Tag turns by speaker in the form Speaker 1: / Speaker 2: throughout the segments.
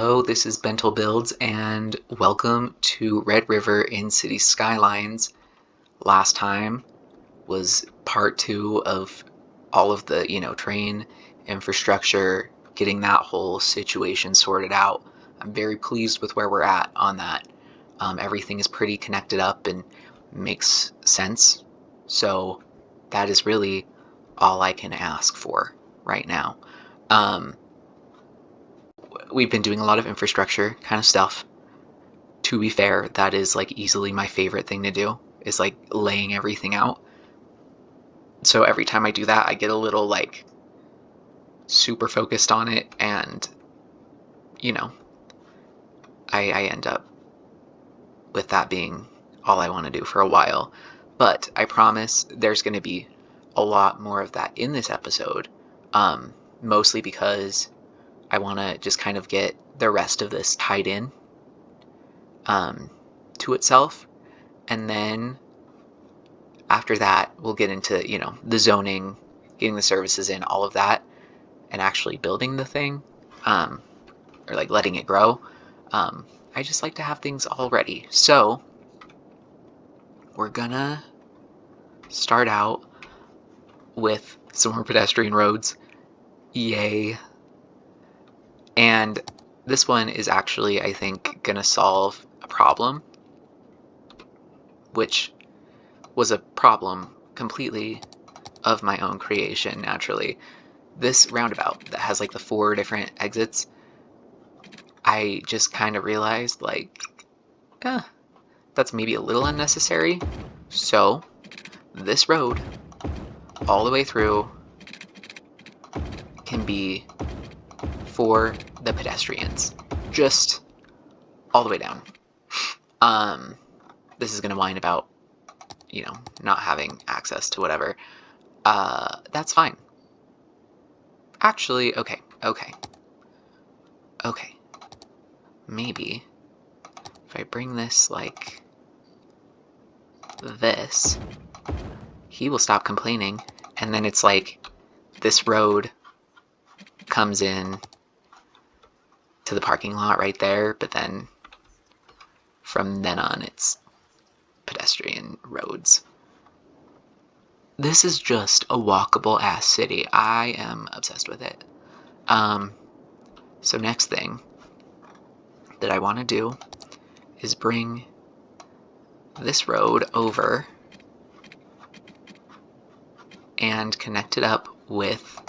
Speaker 1: Hello, this is BentlBuilds, and welcome to Red River in City Skylines. Last time was part 2 of all of the, train infrastructure, getting that whole situation sorted out. I'm very pleased with where we're at on that. Everything is pretty connected up and makes sense. So that is really all I can ask for right now. We've been doing a lot of infrastructure kind of stuff. To be fair, that is like easily my favorite thing to do, is like laying everything out. So every time I do that, I get a little like super focused on it, and I end up with that being all I want to do for a while. But I promise there's going to be a lot more of that in this episode, mostly because I want to just kind of get the rest of this tied in to itself, and then after that we'll get into the zoning, getting the services in, all of that, and actually building the thing, or like letting it grow. I just like to have things all ready. So we're gonna start out with some more pedestrian roads. Yay. And this one is actually, I think, gonna solve a problem, which was a problem completely of my own creation, naturally. This roundabout that has like the 4 different exits, I just kind of realized like, that's maybe a little unnecessary. So this road all the way through can be for the pedestrians, just all the way down. This is gonna whine about not having access to whatever. That's fine. Actually, okay. Maybe if I bring this like this, he will stop complaining, and then it's like this road comes in to the parking lot right there, but then from then on it's pedestrian roads. This is just a walkable ass city. I am obsessed with it. So next thing that I want to do is bring this road over and connect it up with...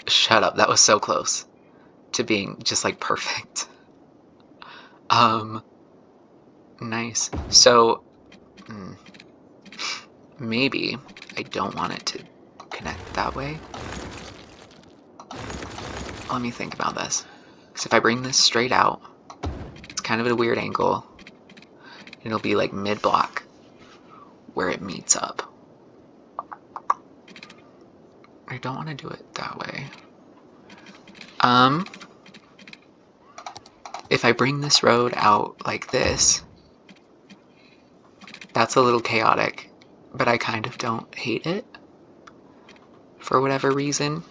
Speaker 1: Shut up, that was so close to being just like perfect. Nice. So maybe I don't want it to connect that way. Let me think about this. Because if I bring this straight out, it's kind of at a weird angle. It'll be like mid-block where it meets up. I don't want to do it that way. If I bring this road out like this, that's a little chaotic, but I kind of don't hate it. For whatever reason,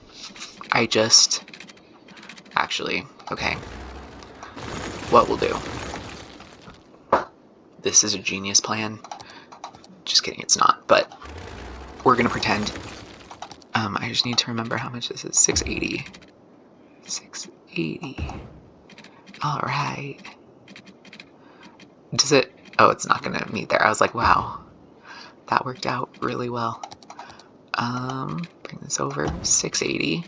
Speaker 1: I just... Actually, okay. What we'll do. This is a genius plan. Just kidding, it's not, but we're gonna pretend. I just need to remember how much this is. 680. 680. Alright. Does it... Oh, it's not gonna meet there. I was like, wow. That worked out really well. Bring this over. 680.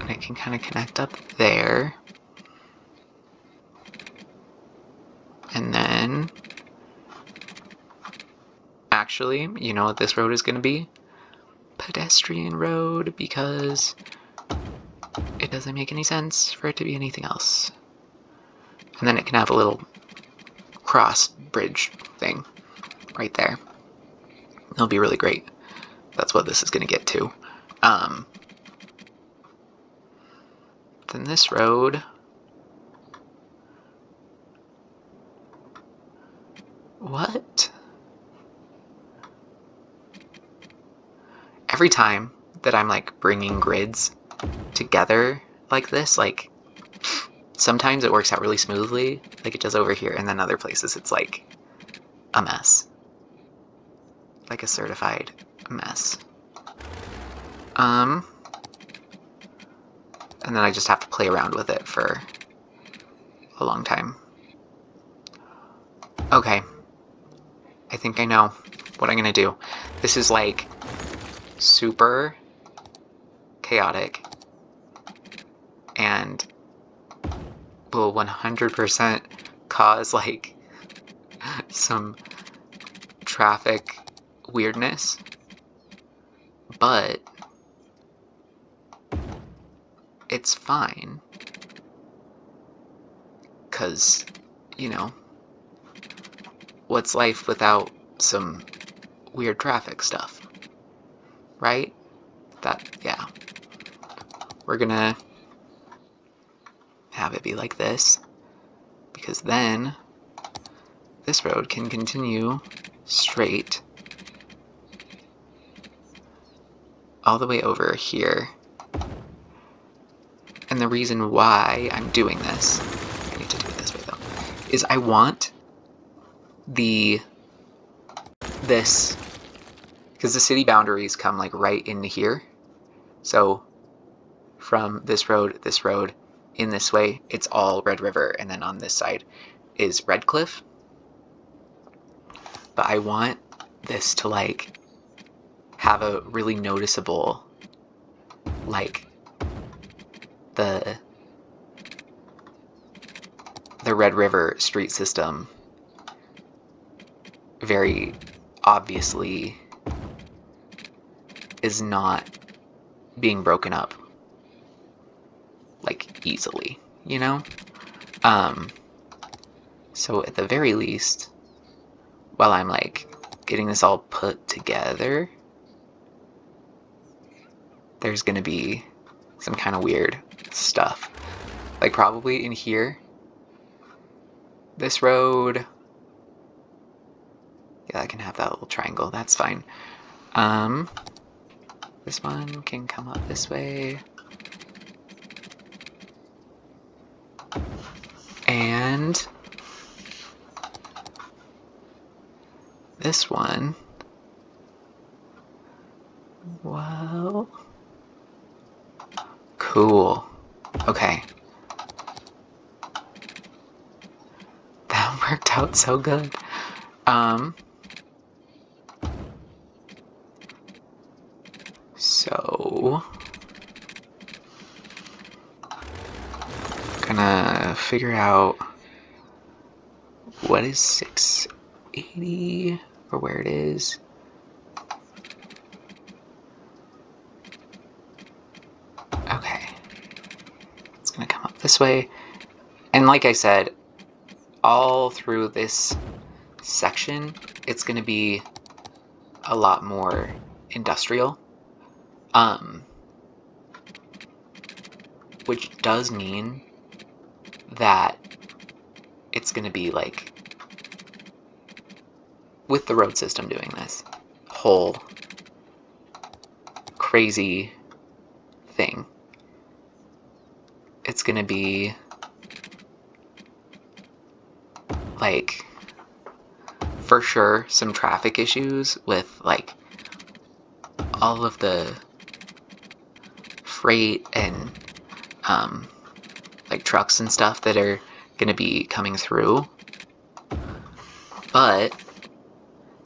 Speaker 1: And it can kind of connect up there. And then... Actually, you know what this road is going to be? Pedestrian road, because it doesn't make any sense for it to be anything else. And then it can have a little cross bridge thing right there. It'll be really great. That's what this is going to get to. Then this road... What? Every time that I'm like bringing grids together like this. Like sometimes it works out really smoothly, like it does over here, and then other places it's like a mess. Like a certified mess. And then I just have to play around with it for a long time. Okay. I think I know what I'm gonna do. This is like super chaotic and will 100% cause like some traffic weirdness, but it's fine because, you know, what's life without some weird traffic stuff, right? Yeah. We're gonna have it be like this, because then this road can continue straight all the way over here. And the reason why I'm doing this, I need to do it this way though, is I want this, because the city boundaries come like right into here. So from this road, in this way, it's all Red River, and then on this side is Red Cliff. But I want this to like have a really noticeable, like the Red River street system very obviously is not being broken up like easily, you know? So at the very least, while I'm like getting this all put together, there's gonna be some kind of weird stuff. Like probably in here, this road, yeah, I can have that little triangle, that's fine. This one can come up this way. And this one, well, cool. Okay. That worked out so good. So gonna figure out what is 680 or where it is. Okay. It's gonna come up this way. And like I said, all through this section, it's gonna be a lot more industrial. Which does mean that it's gonna be like, with the road system doing this whole crazy thing, it's gonna be like, for sure, some traffic issues with like all of the freight and like trucks and stuff that are gonna be coming through. But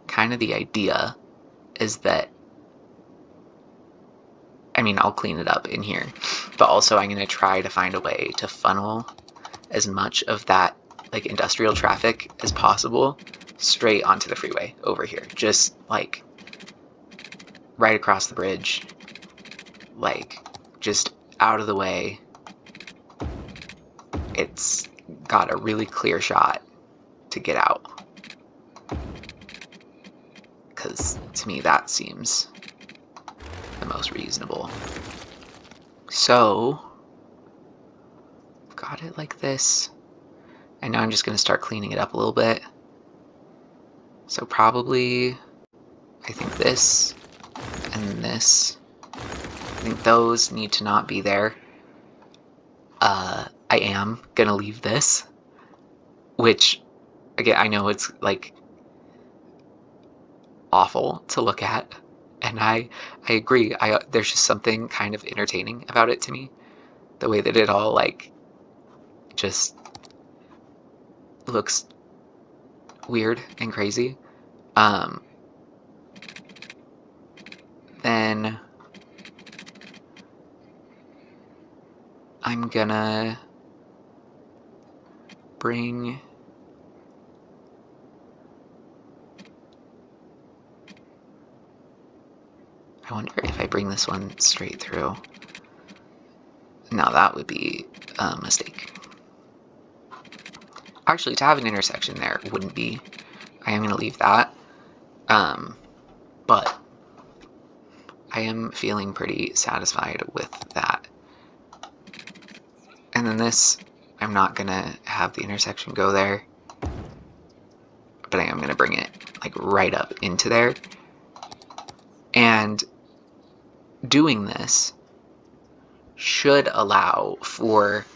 Speaker 1: kind of the idea is that, I mean, I'll clean it up in here, but also I'm gonna try to find a way to funnel as much of that like industrial traffic as possible straight onto the freeway over here, just like right across the bridge, like just out of the way. It's got a really clear shot to get out, because to me that seems the most reasonable. So got it like this, and now I'm just going to start cleaning it up a little bit. So probably, I think this and this I think those need to not be there. I am gonna leave this, which, again, I know it's like awful to look at, and I agree. There's just something kind of entertaining about it to me, the way that it all like just looks weird and crazy. Then I'm gonna bring I wonder if I bring this one straight through. No, that would be a mistake. Actually, to have an intersection there wouldn't be. I am going to leave that. But I am feeling pretty satisfied with that. And then this, I'm not going to have the intersection go there, but I am going to bring it like right up into there. And doing this should allow for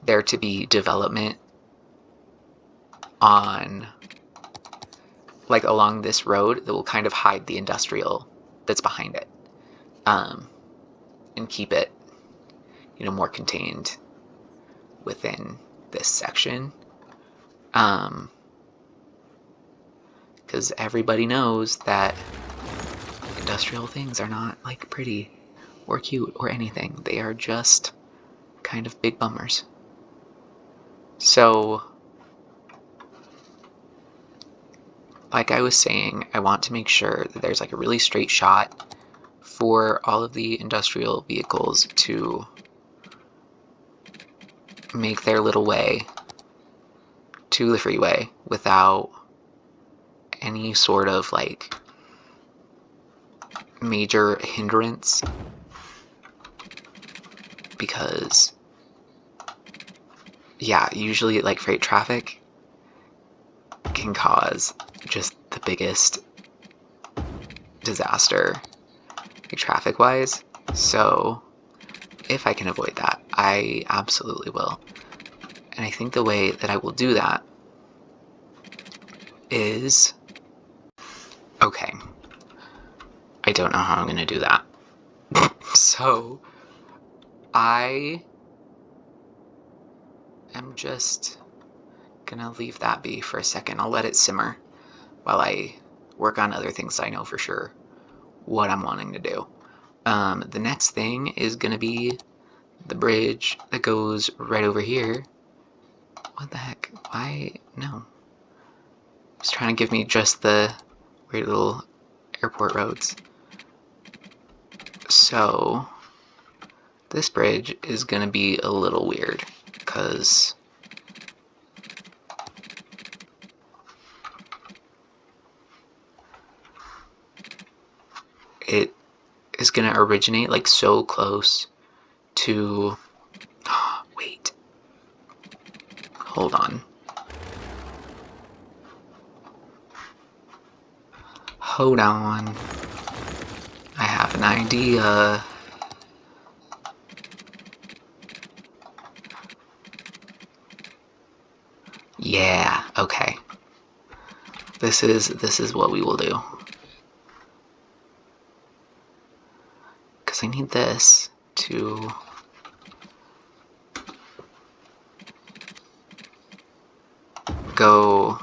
Speaker 1: there to be development on like along this road that will kind of hide the industrial that's behind it, and keep it, you know, more contained within this section. Because everybody knows that industrial things are not like pretty or cute or anything. They are just kind of big bummers. So, like I was saying, I want to make sure that there's like a really straight shot for all of the industrial vehicles to make their little way to the freeway without any sort of like major hindrance, because yeah, usually like freight traffic can cause just the biggest disaster, like traffic wise. So if I can avoid that, I absolutely will. And I think the way that I will do that is, okay, I don't know how I'm going to do that. So I am just gonna leave that be for a second. I'll let it simmer while I work on other things I know for sure what I'm wanting to do. The next thing is gonna be the bridge that goes right over here. What the heck? Why? No. It's trying to give me just the weird little airport roads. So this bridge is gonna be a little weird because it is gonna originate like so close to, wait, hold on. Hold on. I have an idea. Yeah, okay. This is what we will do. Because I need this to go,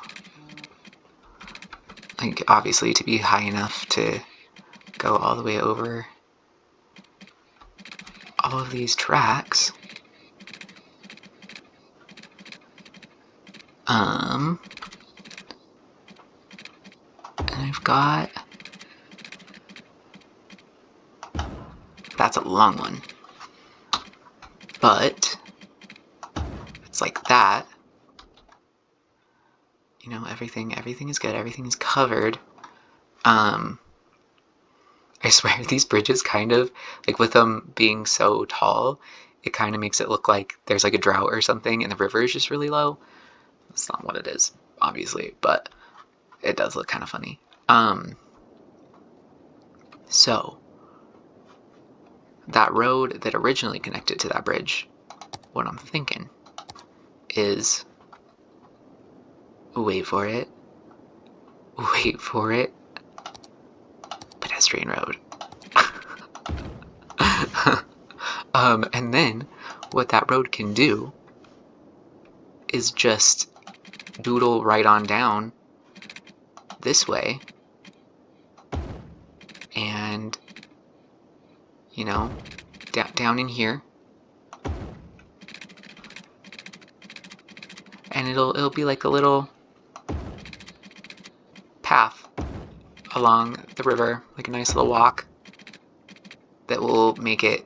Speaker 1: like, obviously to be high enough to go all the way over all of these tracks. And I've got, that's a long one, but it's like that. You know, everything is good, everything is covered. I swear these bridges kind of, like with them being so tall, it kind of makes it look like there's like a drought or something and the river is just really low. That's not what it is, obviously, but it does look kind of funny. So that road that originally connected to that bridge, what I'm thinking is, wait for it, pedestrian road. And then what that road can do is just doodle right on down this way, and you know, down in here, and it'll be like a little path along the river, like a nice little walk that will make it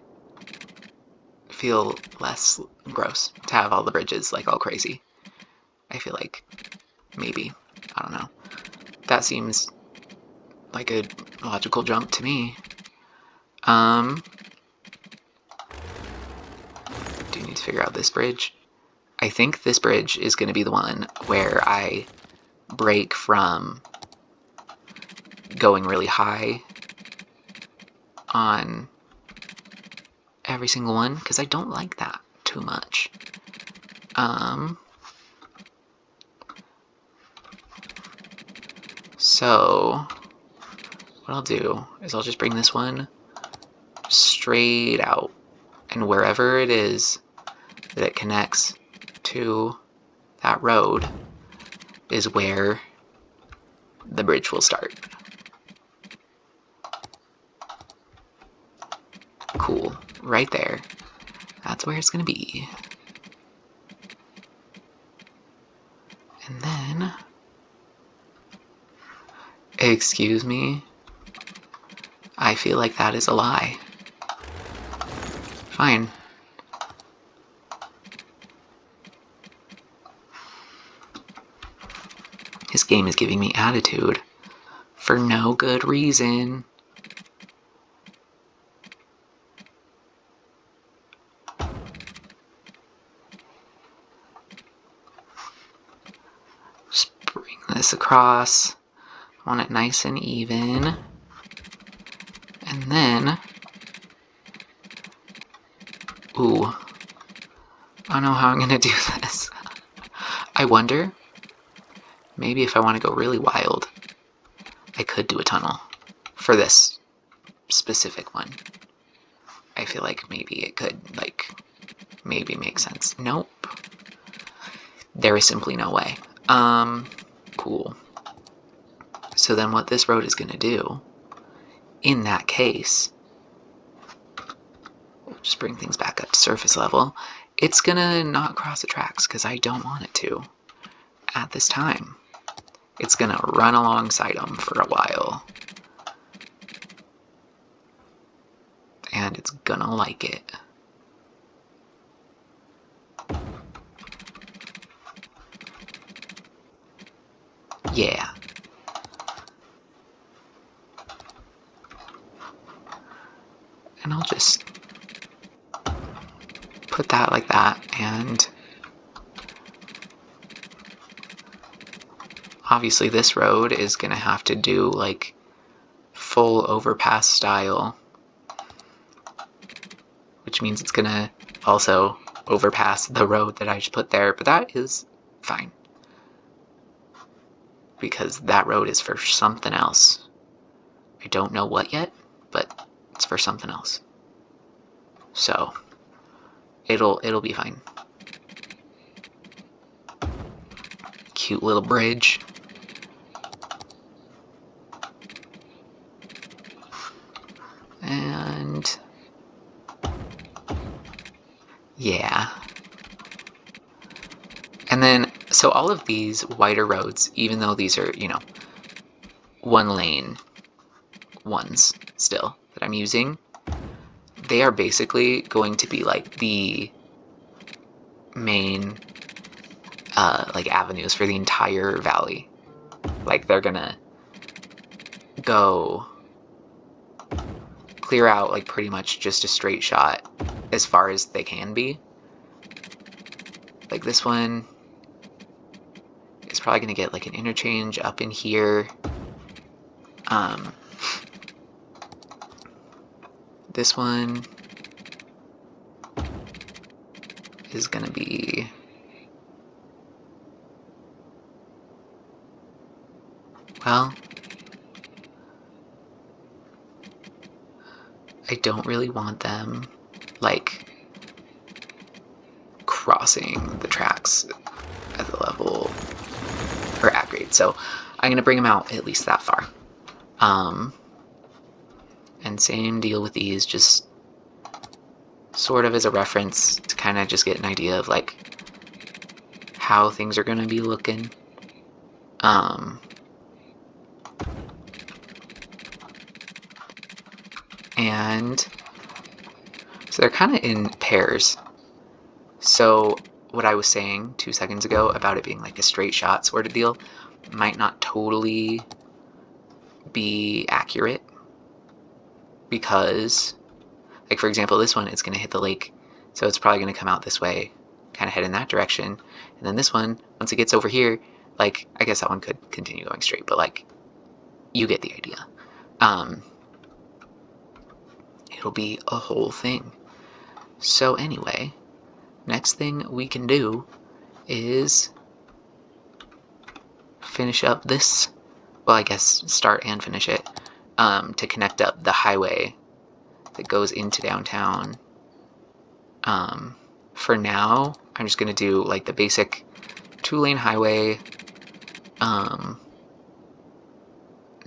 Speaker 1: feel less gross to have all the bridges like all crazy. I feel like maybe, I don't know. That seems like a logical jump to me. Do need to figure out this bridge. I think this bridge is going to be the one where I break from going really high on every single one, because I don't like that too much. So what I'll do is I'll just bring this one straight out, and wherever it is that it connects to that road is where the bridge will start. Cool. Right there. That's where it's gonna be. And then... Excuse me? I feel like that is a lie. Fine. This game is giving me attitude for no good reason. Just bring this across. I want it nice and even. And then... Ooh. I don't know how I'm gonna do this. I wonder... Maybe if I want to go really wild, I could do a tunnel for this specific one. I feel like maybe it could, maybe make sense. Nope. There is simply no way. Cool. So then what this road is going to do, in that case, we'll just bring things back up to surface level, it's going to not cross the tracks because I don't want it to at this time. It's going to run alongside them for a while. And it's going to like it. Yeah. And I'll just put that like that, and obviously this road is gonna have to do like full overpass style, which means it's gonna also overpass the road that I just put there, but that is fine because that road is for something else. I don't know what yet, but it's for something else. So it'll be fine. Cute little bridge. And yeah. And then, so all of these wider roads, even though these are, one lane ones still that I'm using, they are basically going to be like the main avenues for the entire valley. Like they're gonna go clear out like pretty much just a straight shot as far as they can be. Like this one is probably gonna get like an interchange up in here. This one is going to be... Well, I don't really want them, like, crossing the tracks at the level, or at grade, so I'm going to bring them out at least that far. And same deal with these, just sort of as a reference to kind of just get an idea of, like, how things are going to be looking. And so they're kind of in pairs. So what I was saying 2 seconds ago about it being like a straight shot sort of deal might not totally be accurate, because, like, for example, this one, it's going to hit the lake, so it's probably going to come out this way, kind of head in that direction. And then this one, once it gets over here, like, I guess that one could continue going straight, but, like, you get the idea. It'll be a whole thing. So anyway, next thing we can do is finish up this, well, I guess start and finish it, to connect up the highway that goes into downtown. For now, I'm just going to do, like, the basic 2-lane highway.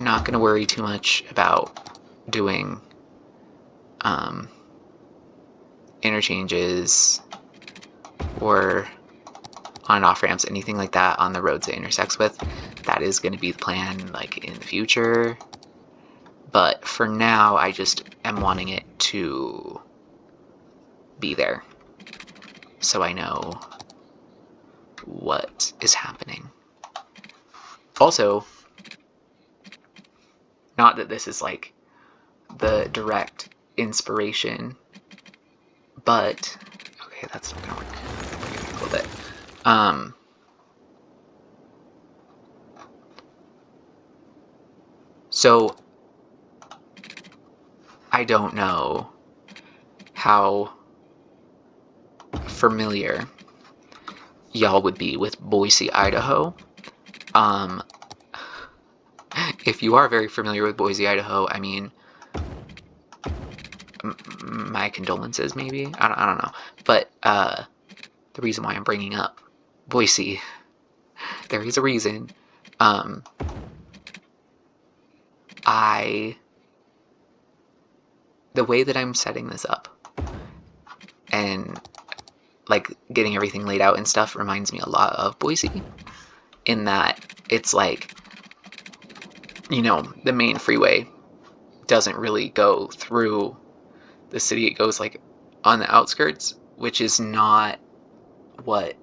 Speaker 1: Not going to worry too much about doing interchanges or on and off ramps, anything like that on the roads it intersects with. That is going to be the plan, like, in the future. But for now, I just am wanting it to be there, so I know what is happening. Also, not that this is, like, the direct inspiration, but... Okay, that's not gonna work. A little bit. So, I don't know how familiar y'all would be with Boise, Idaho. If you are very familiar with Boise, Idaho, I mean, my condolences, maybe? I don't know. But the reason why I'm bringing up Boise, there is a reason. The way that I'm setting this up and, like, getting everything laid out and stuff reminds me a lot of Boise, in that it's like, you know, the main freeway doesn't really go through the city. It goes, like, on the outskirts, which is not what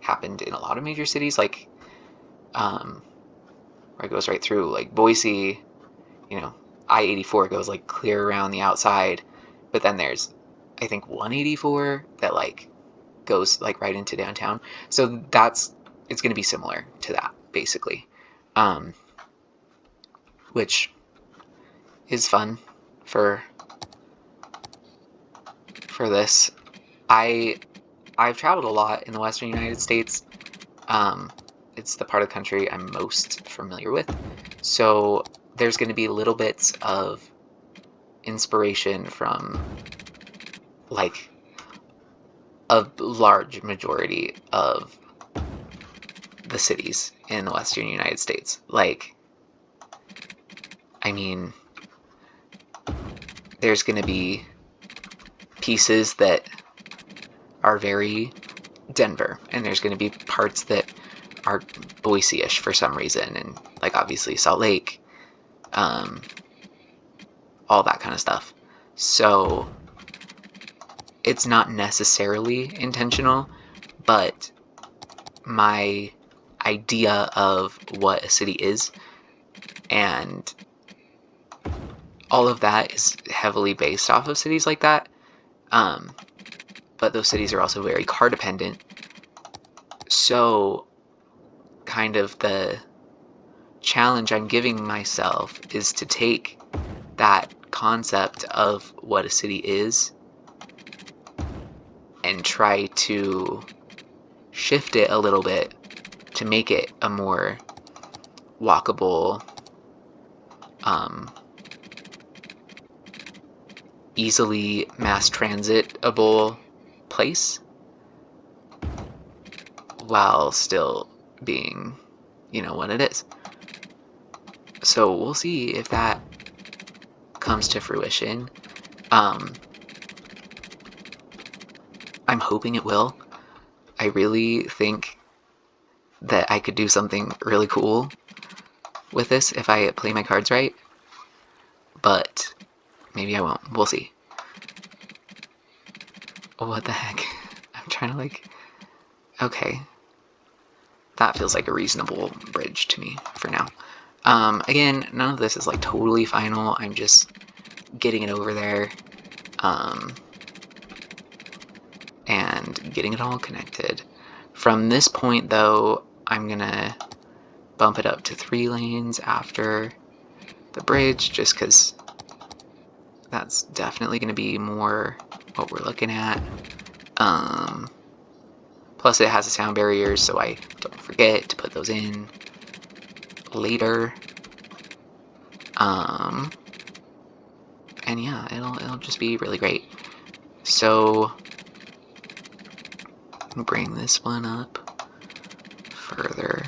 Speaker 1: happened in a lot of major cities, like, where it goes right through, like, Boise, you know, I-84 goes, like, clear around the outside, but then there's, I think, 184 that, like, goes, like, right into downtown. So it's going to be similar to that, basically, which is fun for this. I've traveled a lot in the Western United States. It's the part of the country I'm most familiar with, so there's going to be little bits of inspiration from, like, a large majority of the cities in the Western United States. Like, I mean, there's going to be pieces that are very Denver, and there's going to be parts that are Boise-ish for some reason, and, like, obviously Salt Lake, all that kind of stuff. So it's not necessarily intentional, but my idea of what a city is and all of that is heavily based off of cities like that. But those cities are also very car dependent. So kind of the challenge I'm giving myself is to take that concept of what a city is and try to shift it a little bit to make it a more walkable, easily mass transitable place, while still being, what it is. So we'll see if that comes to fruition. I'm hoping it will. I really think that I could do something really cool with this if I play my cards right, but maybe I won't. We'll see. What the heck? I'm trying to okay. That feels like a reasonable bridge to me for now. Again, none of this is totally final. I'm just getting it over there, and getting it all connected. From this point, though, I'm gonna bump it up to 3 lanes after the bridge, just because that's definitely gonna be more what we're looking at. Plus it has a sound barrier, so I don't forget to put those in later. And yeah, it'll just be really great. So bring this one up further.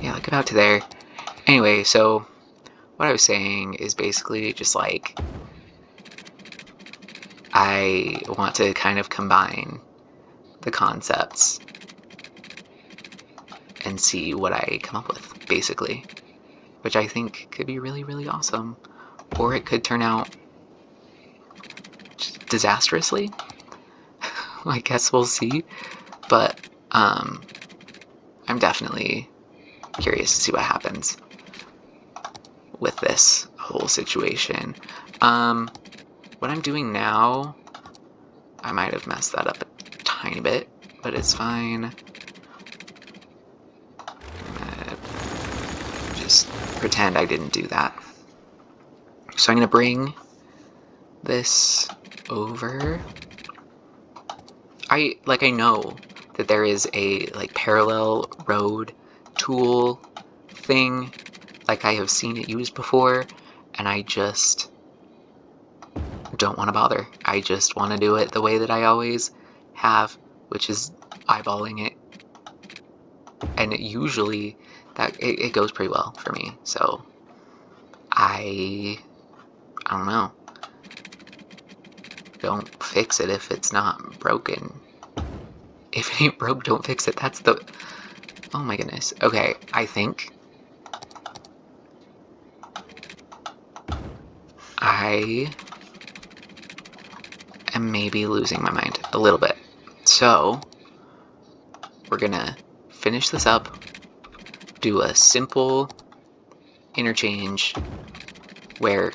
Speaker 1: Yeah, about to there. Anyway, so what I was saying is basically just I want to kind of combine the concepts and see what I come up with, basically, which I think could be really, really awesome. Or it could turn out disastrously. I guess we'll see. But I'm definitely curious to see what happens with this whole situation. What I'm doing now, I might have messed that up a tiny bit, but it's fine. Just pretend I didn't do that. So I'm going to bring this over. I know that there is a parallel road tool thing, I have seen it used before, and I just don't want to bother. I just want to do it the way that I always have, which is eyeballing it, and usually that it goes pretty well for me. So I don't know. Don't fix it if it's not broken. If it ain't broke, don't fix it. That's the... Oh my goodness. Okay, I think I am maybe losing my mind a little bit. So we're gonna finish this up, do a simple interchange where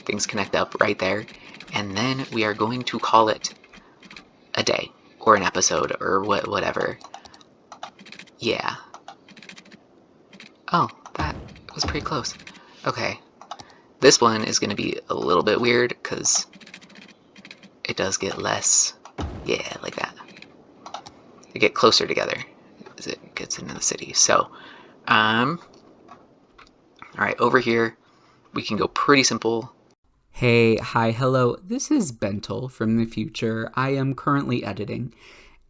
Speaker 1: things connect up right there, and then we are going to call it a day or an episode or whatever. Yeah. Oh, that was pretty close. Okay. This one is going to be a little bit weird because it does get less, yeah, like that. They get closer together as it gets into the city. So, alright, over here, we can go pretty simple.
Speaker 2: Hey, hi, hello. This is Bentel from the future. I am currently editing,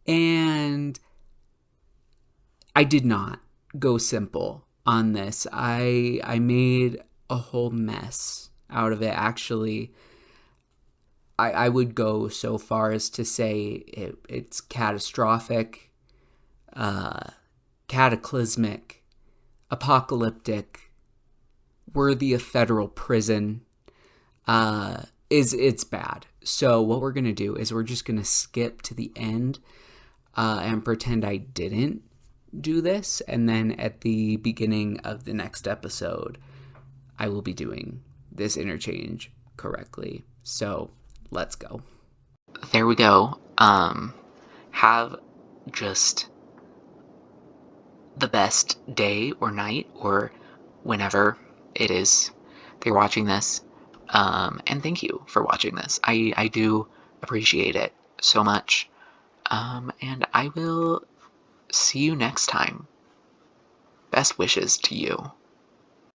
Speaker 2: and I did not go simple on this. I made a whole mess out of it. Actually, I would go so far as to say it's catastrophic, cataclysmic, apocalyptic, worthy of federal prison. It's bad. So what we're gonna do is we're just gonna skip to the end and pretend I didn't do this, and then at the beginning of the next episode, I will be doing this interchange correctly. So let's go.
Speaker 1: There we go. Have just the best day or night or whenever it is that you're watching this. And thank you for watching this. I do appreciate it so much. And I will see you next time. Best wishes to you.